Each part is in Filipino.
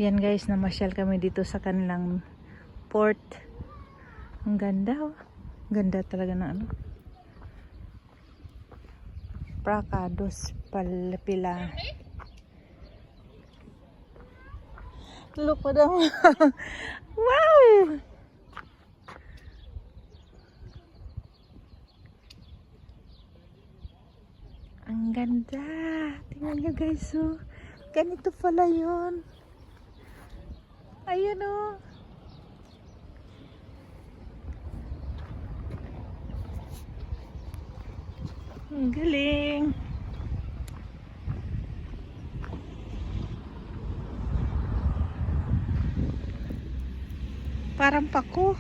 Yan guys, namasyal kami dito sa kanilang port. Ang ganda oh. Ganda talaga ng ano. Pracados Palpila. Look madam. Wow! Ang ganda. Tingnan nyo guys oh. Ganito pala yun. Ayan oh. Ang galing. Parang pako.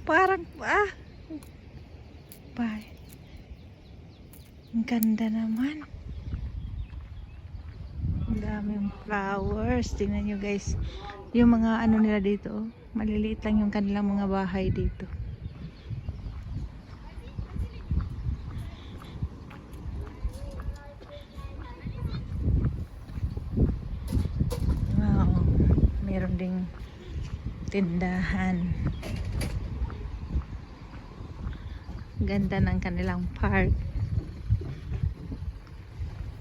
Parang Bye. Ang ganda naman. Ang daming flowers. Tingnan nyo guys. Yung mga ano nila dito. Oh. Maliliit lang yung kanilang mga bahay dito. Wow. Meron ding tindahan. Ganda ng kanilang park.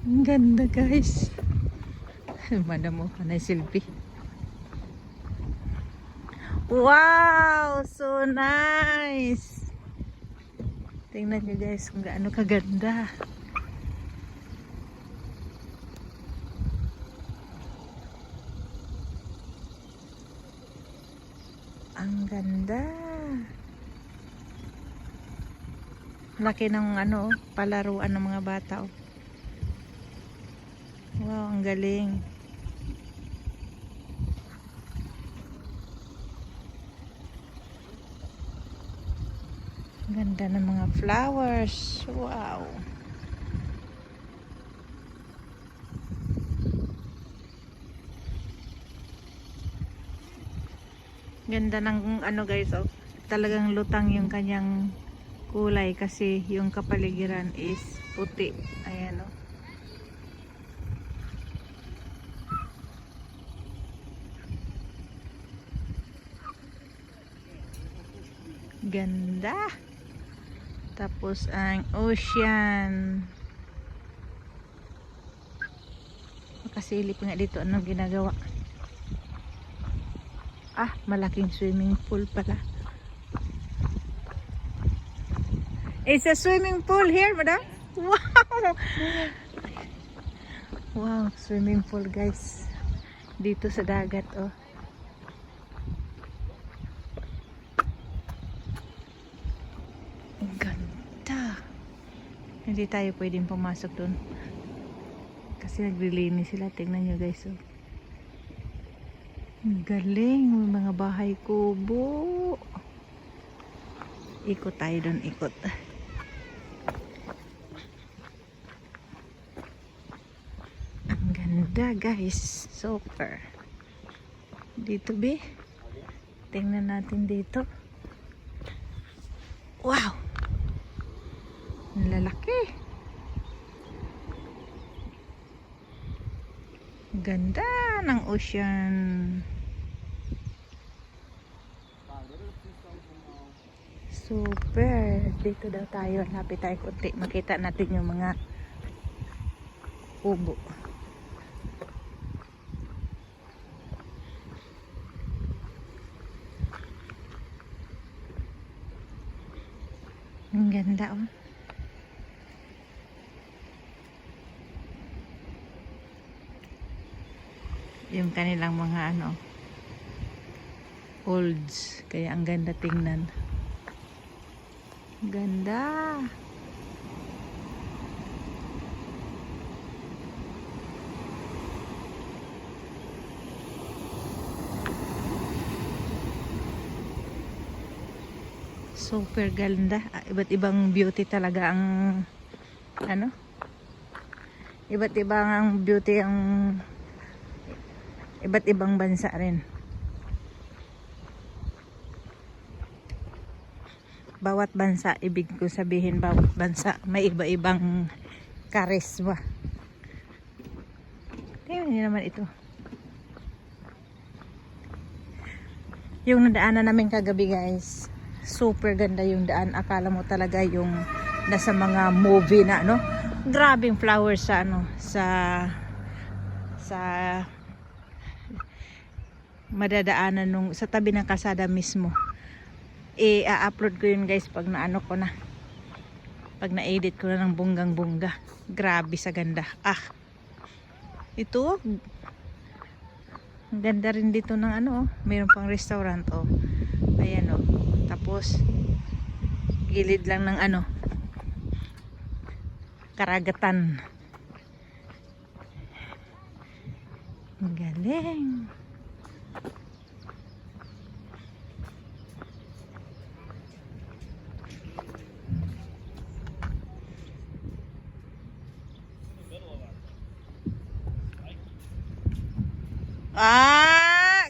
Ang ganda guys. Madam mo panay silbi. Wow! So nice! Tingnan nyo guys kung gaano kaganda. Ang ganda. Laki ng ano, palaruan ng mga bata oh. Wow, ang galing. Ganda ng mga flowers. Wow. Ganda ng ano guys oh. Talagang lutang yung kanyang kulay kasi yung kapaligiran is puti. Ayan oh. Ganda. Tapos ang ocean. Makasilip nga dito. Anong ginagawa? Malaking swimming pool pala. It's a swimming pool here, madam. Wow! Wow, swimming pool guys. Dito sa dagat oh. Hindi tayo pwedeng pumasok doon kasi naglilinis sila. Tingnan nyo guys oh. Galing. May mga bahay kubo. Ikot tayo doon, ikot. Ang ganda guys. Super. Dito be. Tingnan natin dito. Wow. Lalaki. Ganda ng ocean. Super. Dito daw tayo. Lapit tayo kunti. Makita natin yung mga kubo. Ang ganda oh. Yung kanilang mga ano olds, kaya ang ganda tingnan. Ganda. Super ganda. Iba't ibang beauty talaga ang ano, iba't ibang beauty ang iba't ibang bansa rin. Bawat bansa, ibig ko sabihin bawat bansa may iba-ibang karisma. Tingnan niyo naman ito. Yung nadaanan namin kagabi guys, super ganda yung daan. Akala mo talaga yung nasa mga movie na ano. Grabing flowers sa ano, sa madadaanan nung sa tabi ng kalsada mismo. I-upload ko yun guys pag naano ko na. Pag na-edit ko na ng bunggang-bungga. Grabe sa ganda. Ito ang ganda rin dito ng ano, mayroon pang restaurant ayan tapos gilid lang ng ano, karagatan. Ang galing.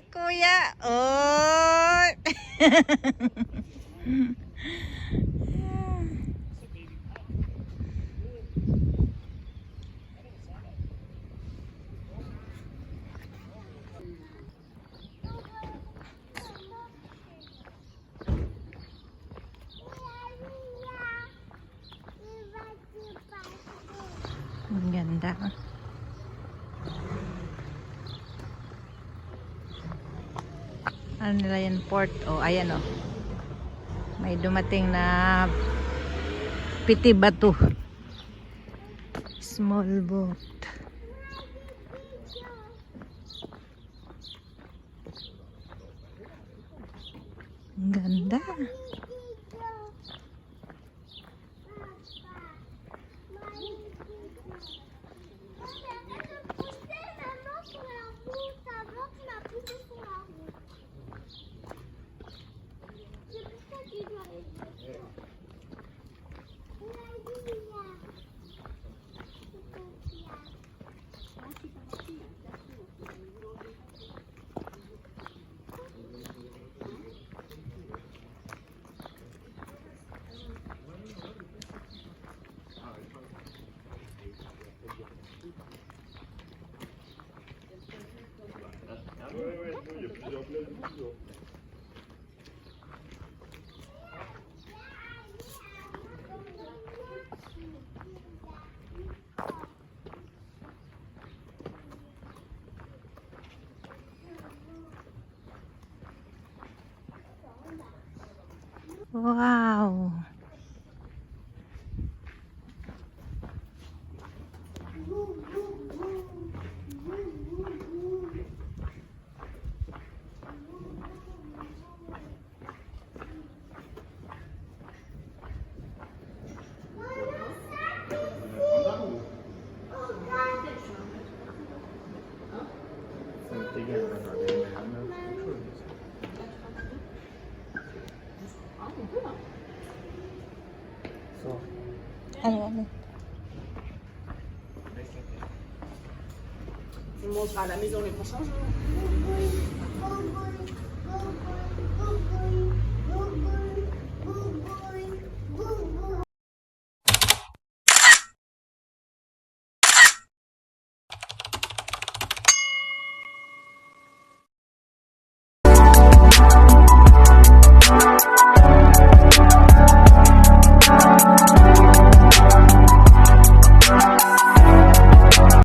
Kuya. Oh. Ang ganda. Ano nila yan, port? Ayan may dumating na piti bato, small boat. Ang ganda. Wow. Ano? Tu monteras à la maison les prochains jours.